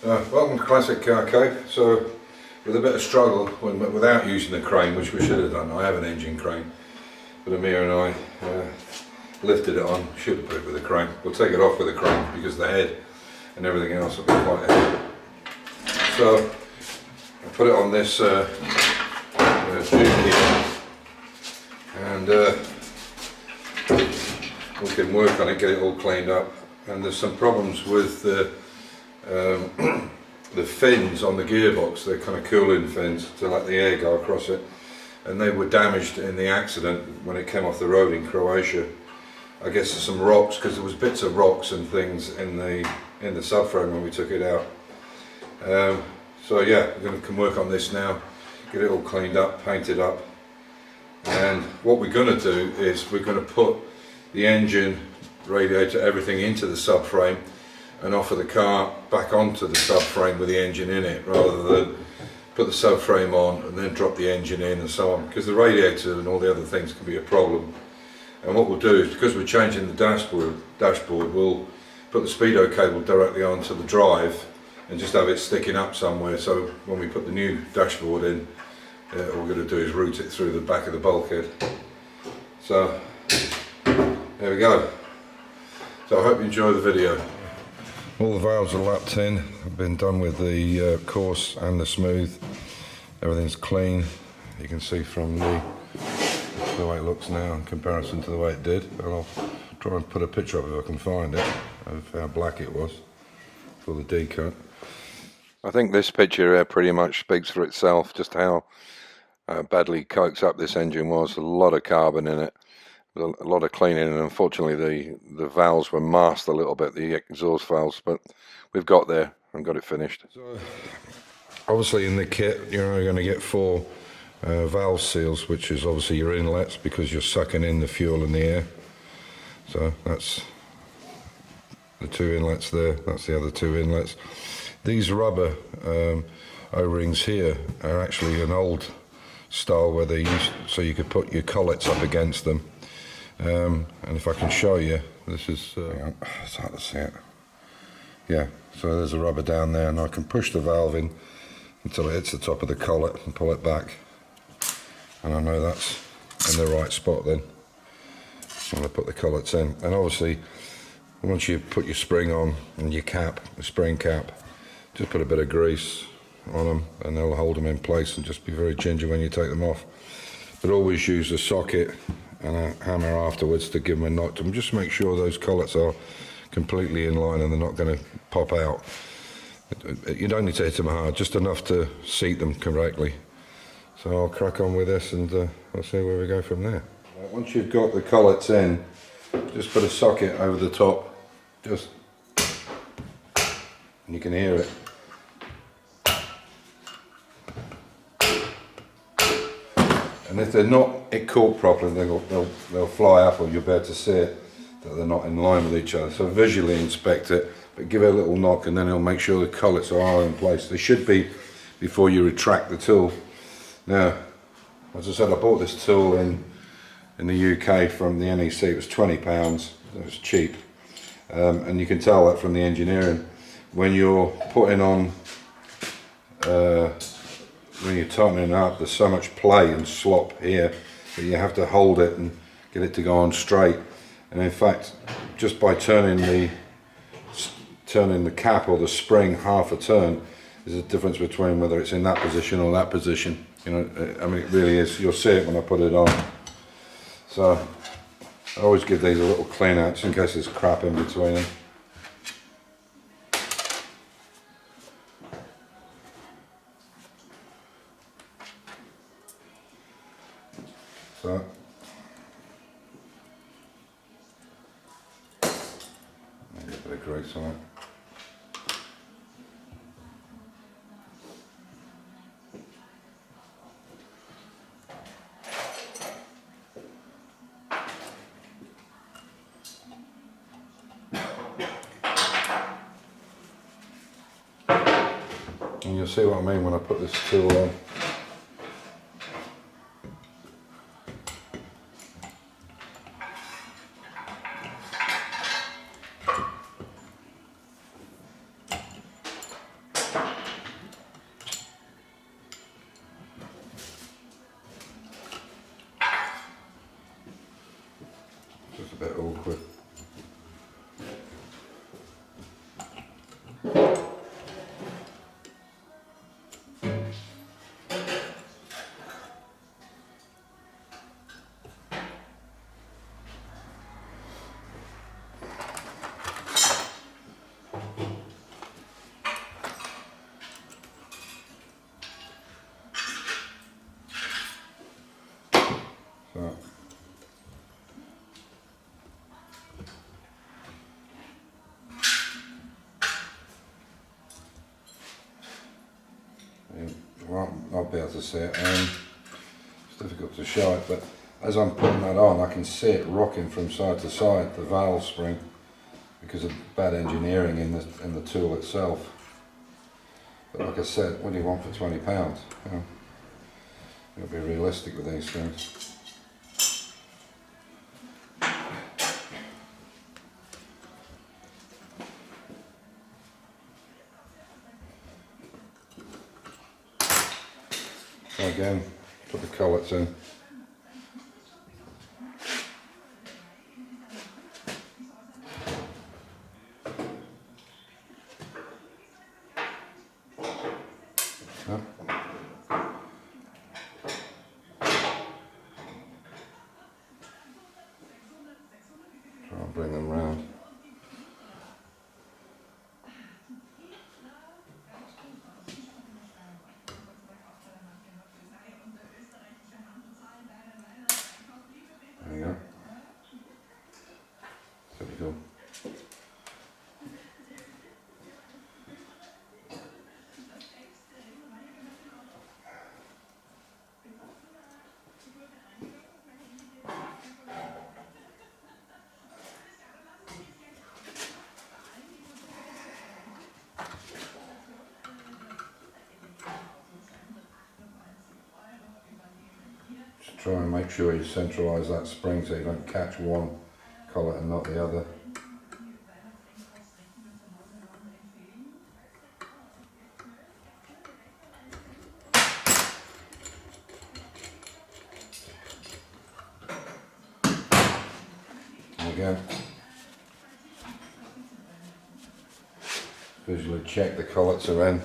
Welcome to Classic Car Cave. So, with a bit of struggle, without using the crane, which we should have done, I have an engine crane, but Amir and I lifted it on, should have put it with a crane. We'll take it off with a crane because the head and everything else will be quite heavy. So, I put it on this tube here, and we can work on it, get it all cleaned up. And there's some problems with the fins on the gearbox. They're kind of cooling fins to let the air go across it, and they were damaged in the accident when it came off the road in Croatia. I guess there's some rocks, because there was bits of rocks and things in the subframe when we took it out. So yeah, we're going to work on this now, get it all cleaned up, painted up, and what we're going to do is we're going to put the engine, radiator, everything into the subframe and offer the car back onto the subframe with the engine in it, rather than put the subframe on and then drop the engine in and so on, because the radiator and all the other things can be a problem. And what we'll do is, because we're changing the dashboard, we'll put the speedo cable directly onto the drive and just have it sticking up somewhere, so when we put the new dashboard in, all we're going to do is route it through the back of the bulkhead. So there we go. So I hope you enjoy the video. All the valves are lapped in. I've been done with the coarse and the smooth. Everything's clean. You can see from the way it looks now in comparison to the way it did. And I'll try and put a picture up if I can find it, of how black it was for the decut. I think this picture pretty much speaks for itself, just how badly coked up this engine was. A lot of carbon in it. A lot of cleaning, and unfortunately the valves were masked a little bit, the exhaust valves, but we've got there and got it finished. So obviously in the kit you're only going to get 4 valve seals, which is obviously your inlets, because you're sucking in the fuel and the air. So that's the 2 inlets there, that's the other 2 inlets. These rubber O-rings here are actually an old style where they used, so you could put your collets up against them. And if I can show you, this is, it's hard to see it. Yeah, so there's a rubber down there, and I can push the valve in until it hits the top of the collet and pull it back. And I know that's in the right spot then. I'm going to put the collets in. And obviously, once you put your spring on and your cap, the spring cap, just put a bit of grease on them and they'll hold them in place, and just be very gingy when you take them off. But always use a socket and a hammer afterwards to give them a knock, and just make sure those collets are completely in line and they're not going to pop out. You don't need to hit them hard, just enough to seat them correctly. So I'll crack on with this, and I'll see where we go from there. Once you've got the collets in, just put a socket over the top, just, and you can hear it. And if they're not caught properly, they'll fly up, or you'll be able to see it, that they're not in line with each other. So visually inspect it, but give it a little knock, and then it'll make sure the collets are in place. They should be before you retract the tool. Now, as I said, I bought this tool in the UK from the NEC. It was £20. It was cheap, and you can tell that from the engineering. When you're putting on when you're tightening it up, there's so much play and slop here that you have to hold it and get it to go on straight. And in fact, just by turning the cap or the spring half a turn, there's a difference between whether it's in that position or that position. You know, I mean, it really is. You'll see it when I put it on. So I always give these a little clean out, just in case there's crap in between them. So maybe a bit of grease on it. And you'll see what I mean when I put this tool on. Just a bit awkward. So, well, I'll be able to see it. It's difficult to show it, but as I'm putting that on, I can see it rocking from side to side, the valve spring, because of bad engineering in the tool itself. But like I said, what do you want for £20? You know, you'll be realistic with these things. So again, put the collets in. Yep. Try and bring them round. There you go. Pretty cool. Just try and make sure you centralise that spring so you don't catch one collet and not the other. And again, visually check the collets are in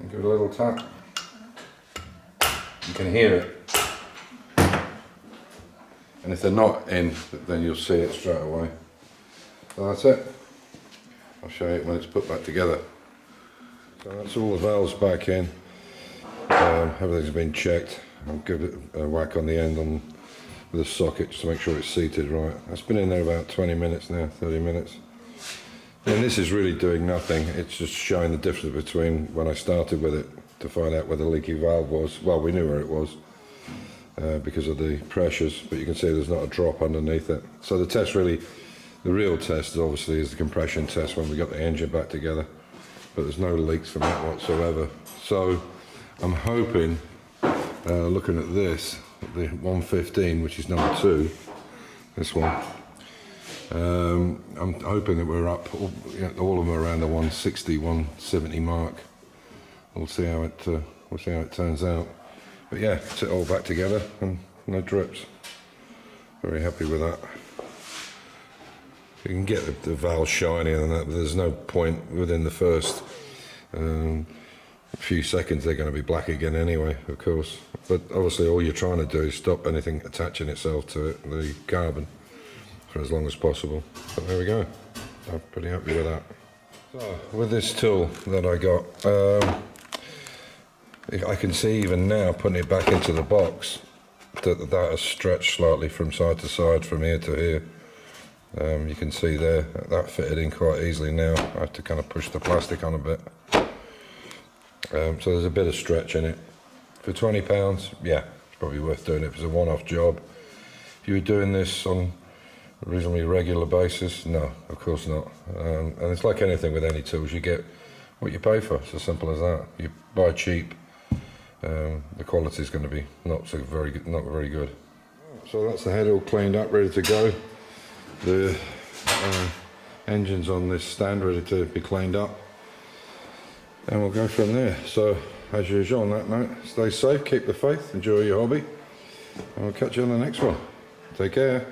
and give it a little tap. You can hear it. And if they're not in, then you'll see it straight away. So that's it. I'll show you when it's put back together. So that's all the valves back in. Everything's been checked. I'll give it a whack on the end with a socket just to make sure it's seated right. It's been in there about 20 minutes now, 30 minutes. And this is really doing nothing. It's just showing the difference between when I started with it to find out where the leaky valve was. Well, we knew where it was. Because of the pressures, but you can see there's not a drop underneath it. So the test really, the real test obviously is the compression test when we got the engine back together, but there's no leaks from that whatsoever. So I'm hoping, looking at this, the 115, which is number 2, this one, I'm hoping that we're up, all of them are around the 160, 170 mark. We'll see how it turns out. But yeah, it's it all back together and no drips. Very happy with that. You can get the valve shinier than that, but there's no point within the first few seconds they're going to be black again anyway, of course. But obviously all you're trying to do is stop anything attaching itself to it, the carbon, for as long as possible. But there we go. I'm pretty happy with that. So with this tool that I got, I can see even now, putting it back into the box, that has stretched slightly from side to side, from here to here. You can see there, that fitted in quite easily now. I have to kind of push the plastic on a bit. So there's a bit of stretch in it. For £20, yeah, it's probably worth doing it if it's a one-off job. If you were doing this on a reasonably regular basis, no, of course not. And it's like anything with any tools, you get what you pay for. It's as simple as that. You buy cheap, the quality is going to be not very good. So that's the head all cleaned up, ready to go. The engine's on this stand, ready to be cleaned up. and we'll go from there. So as usual, on that note, stay safe, keep the faith, enjoy your hobby, and we'll catch you on the next one. Take care.